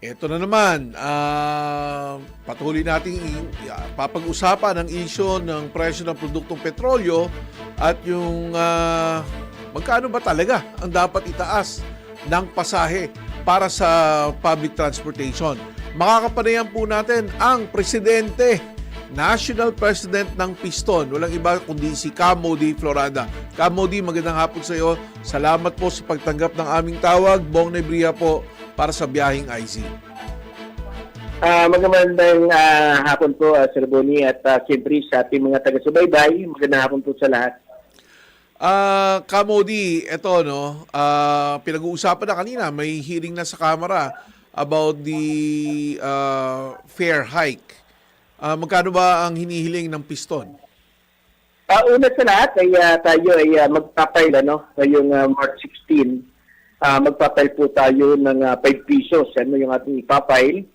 Ito na naman, patuloy nating papag-usapan ang isyu ng presyo ng produktong petrolyo at yung magkano ba talaga ang dapat itaas ng pasahe para sa public transportation. Makakapanayan po natin ang presidente, National President ng Piston. Walang iba kundi si Camo D. Florada. Camo D, magandang hapon sa iyo. Salamat po sa pagtanggap ng aming tawag. Bong Nebria po para sa biyaheng IC. Magandang hapon po, Sir Bonnie, at siyempre sa ating mga taga-subaybay. Magandang hapon po sa lahat. Kamodi, ito no, pinag-uusapan na kanina, may hearing na sa Kamara about the fare hike. Magkano ba ang hinihiling ng piston? Una sa lahat ay tayo ay magpapile ngayong March 16. Magpapile po tayo ng 5 pesos. Ano yung ating ipapile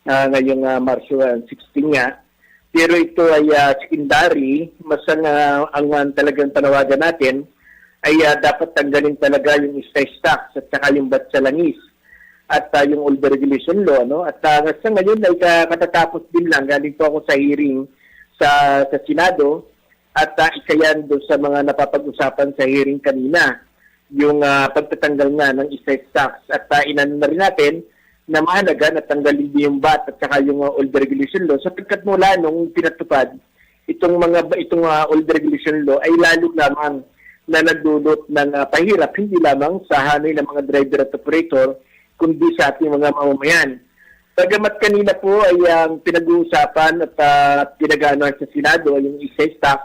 ngayong March 16 nga. Pero ito ay secondary. Mas ang talagang panawagan natin ay dapat tanggalin talaga yung excise tax at saka yung VAT sa langis at yung old regulation law. At sa ngayon ay katatapos din lang. Galing po ako sa hearing sa Senado at isa yan doon sa mga napapag-usapan sa hearing kanina. Yung pagtatanggal nga ng excise tax at inan na rin natin na mahalaga na tanggalin din yung VAT at saka yung old regulation law sapagkat mula nung pinatupad itong old regulation law ay lalo lamang na nagdulot ng pahirap hindi lamang sa hanay ng mga driver at operator kundi sa ating mga mamamayan. Bagamat kanina po ay ang pinag-uusapan at pinag-aanoan sa Senado yung excise tax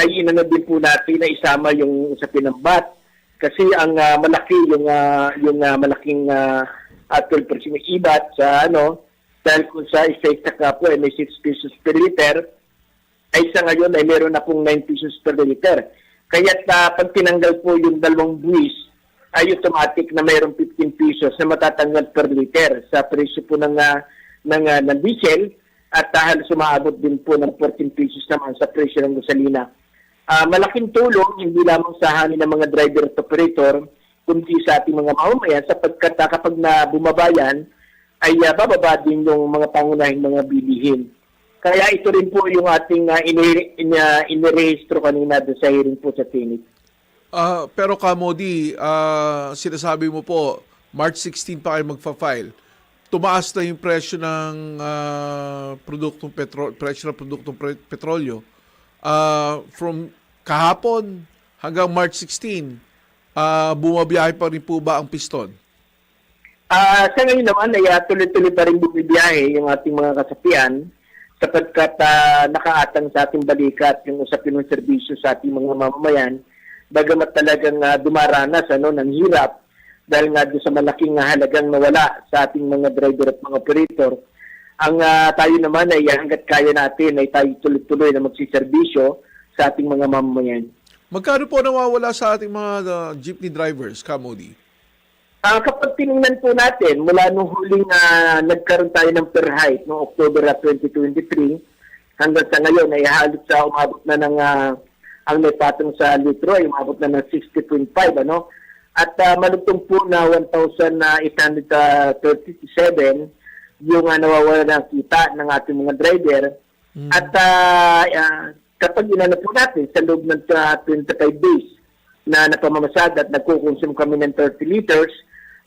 ay inano din po natin na isama yung usapin ng VAT kasi ang malaki yung malaking 12% ibat sa dahil kung sa excise tax po ay may 6 pesos per liter ay sa ngayon ay meron na pong 9 pesos per liter. Kaya't pag tinanggal po yung dalawang buwis ay automatic na mayroong 15 pesos na matatanggal per liter sa presyo po ng diesel at halos umaabot din po ng 14 pesos naman sa presyo ng gasolina. Malaking tulong hindi lamang sa hanin ng mga driver at operator kundi sa ating mga mamamayan sapagkat kapag na bumabayan ay bababa din yung mga pangunahing mga bilihin. Kaya ito rin po yung ating inirehistro kanina sa hearing po sa Senate. Pero Kamodi, sinasabi mo po, March 16 pa kayo magfa-file. Tumaas na yung presyo ng presyo ng produktong petrolyo. From kahapon hanggang March 16, bumabiyahe pa rin po ba ang piston? Sa ngayon naman ay tuloy-tuloy pa rin bumibiyahe yung ating mga kasapian sapagkat nakaatang sa ating balikat yung usapin ng serbisyo sa ating mga mamamayan. Bagamat talagang dumaranas ng hirap dahil nga doon sa malaking halagang nawala sa ating mga driver at mga operator. Ang tayo naman ay hanggat kaya natin ay tayo tuloy-tuloy na magsiservisyo sa ating mga mamamayan. Magkano po nawawala sa ating mga jeepney drivers, Kamodi? Kapag tinignan po natin, mula nung huling nagkaroon tayo ng per hike noong October 2023, hanggang sa ngayon ay halos umabot na ng ang may patong sa litro ay umabot na ng 60.5. At malutong po na 1,837 yung nawawala ng kita ng ating mga driver. At kapag inano po natin sa loob ng 25 days na napamamasada at nagkukonsume kami ng 30 liters,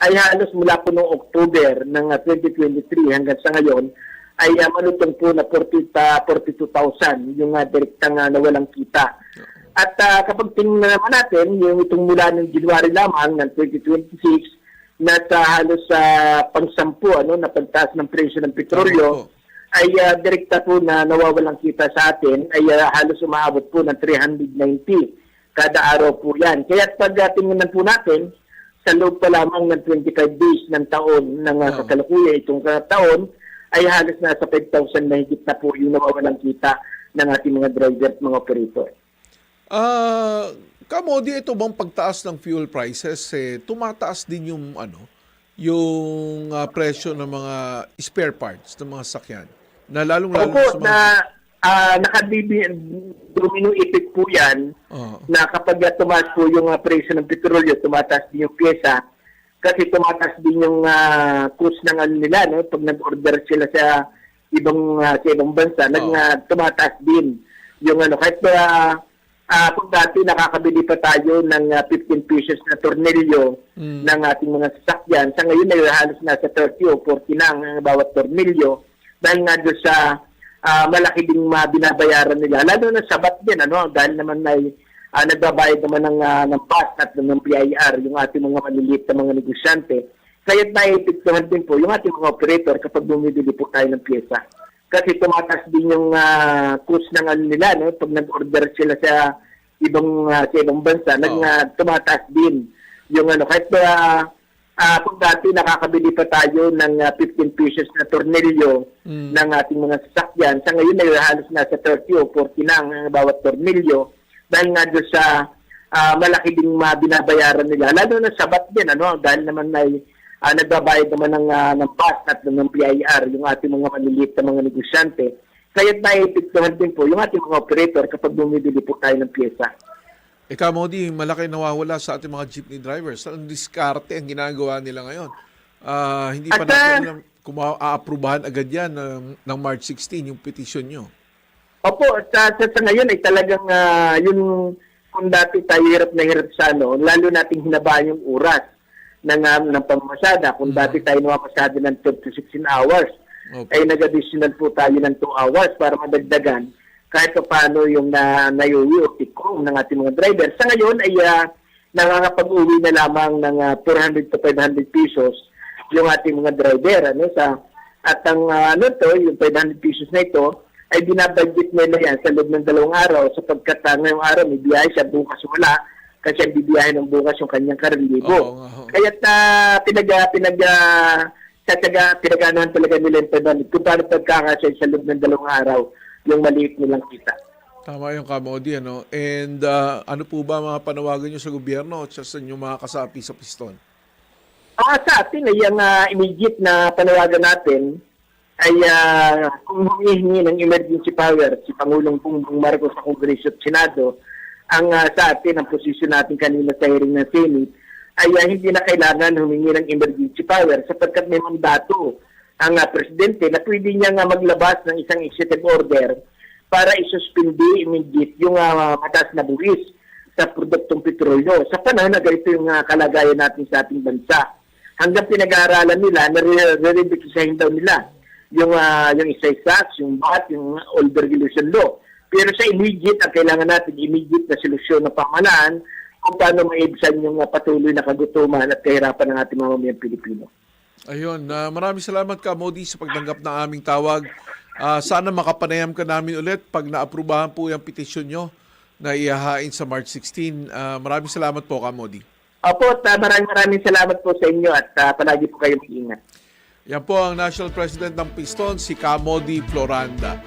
ay halos mula po noong October ng 2023 hanggang sa ngayon, ay malutong po na 42,000 yung direktang nawalang kita. At kapag tingnan naman natin, yung itong mula ng January lamang ng 2026, na halos sa pang-10 na pagtaas ng presyo ng petrolyo, ay direkta po na nawawalang kita sa atin, ay halos umaabot po ng 390 kada araw po yan. Kaya pag tingnan po natin, sa loob pa lamang ng 25 days ng taon ng kasalukuyan itong taon, ay halos nasa 5,000 na higit na po yung nawawalang kita ng ating mga driver at mga operator. Kamodi, ito bang pagtaas ng fuel prices, tumataas din yung presyo ng mga spare parts ng mga sakyan? Na lalong-lalo sa mga... Domino effect po yan na kapag tumaas po yung presyo ng petrolyo, tumataas din yung pyesa. Kasi tumataas din yung cost ng ano nila, no? Pag nag-order sila sa ibang bansa, tumataas din yung ano. Kahit kung dati nakakabili pa tayo ng 15 pesos na tornilyo ng ating mga sasakyan, sa ngayon ay halos nasa 30 o 40 na ang bawat tornilyo dahil nga doon sa malaki ding binabayaran nila. Lalo na sabat din, ano? Dahil naman ay nagbabayad naman ng PAS at ng PIR yung ating mga maliliit na mga negosyante. Kaya naiipigtuhan din po yung ating mga operator kapag bumibili po tayo ng pyesa. Kasi tumataas din yung cost ng ano nila, no? Pag nag-order sila sa ibang bansa, tumataas din yung ano. Kahit kung dati nakakabili pa tayo ng 15 pesos na tornilyo ng ating mga sasakyan, sa ngayon ay halos nasa 30 o 40 na ang bawat tornilyo dahil nga doon sa malaki ding binabayaran nila. Lalo na sabat din, ano? Dahil naman ay nagbabayad naman ng PAS at ng PIR yung ating mga maliliit na mga negosyante. Kaya naiipigtuhan din po yung ating mga operator kapag bumibili po tayo ng pyesa. Modi, malaki nawawala sa ating mga jeepney drivers. Ang diskarte ang ginagawa nila ngayon. Hindi pa natin kung aaprubahan agad yan ng March 16, yung petition nyo. Opo, sa ngayon ay talagang yung kung dati tayo hirap na hirap sa ano, lalo nating hinabaan yung oras ng pamamasada. Kung dati tayo namapasada ng 12 to 16 hours, ay nag-additional po tayo ng 2 hours para madagdagan kahit paano yung nayuwi o tikom ng ating mga driver. Sa ngayon ay nakakapag-uwi na lamang ng 400 to 500 pesos yung ating mga driver. Ano, at ang yung 500 pesos na ito ay binabudget nila yan sa loob ng 2 araw sapagkat ngayong araw may biyahe siya, bukas wala kasi ang bibiyahe ng bukas yung kanyang karilibo. Kaya pinag-anuhan talaga nila yung 500 kung paano pagkakasya sa loob ng 2 araw yung maliit nilang kita. Tama yung Modi, ano? And ano po ba mga panawagan nyo sa gobyerno at sa inyong mga kasapi sa piston? Sa atin ay ang immediate na panawagan natin ay kung humihingi ng emergency power si Pangulong Bongbong Marcos sa Kongreso at Senado, ang sa atin, ang posisyon natin kanina sa hearing ng Senate, ay hindi na kailangan humingi ng emergency power sapagkat may mandato ang presidente na pwede niya maglabas ng isang executive order para isuspindi immediate yung mataas na buwis sa produktong petrolyo. Sa panahon na ganito yung kalagayan natin sa ating bansa. Hanggang pinag-aaralan nila, nare-revisahin daw nila yung excise tax, yung VAT, yung oil regulation law. Pero sa immediate, ang kailangan natin, immediate na solusyon ng pamahalaan kung paano maibsan yung patuloy na kagutuman at kahirapan ng ating mga mamayang Pilipino. Ayun, maraming salamat Modi sa pagtanggap ng aming tawag. Sana makapanayam ka namin ulit pag naaprubahan po yung petition nyo na ihahain sa March 16. Maraming salamat po Modi. Opo, maraming salamat po sa inyo at palagi po kayong mag-ingat. Yan po ang National President ng Piston, si Modi Floranda.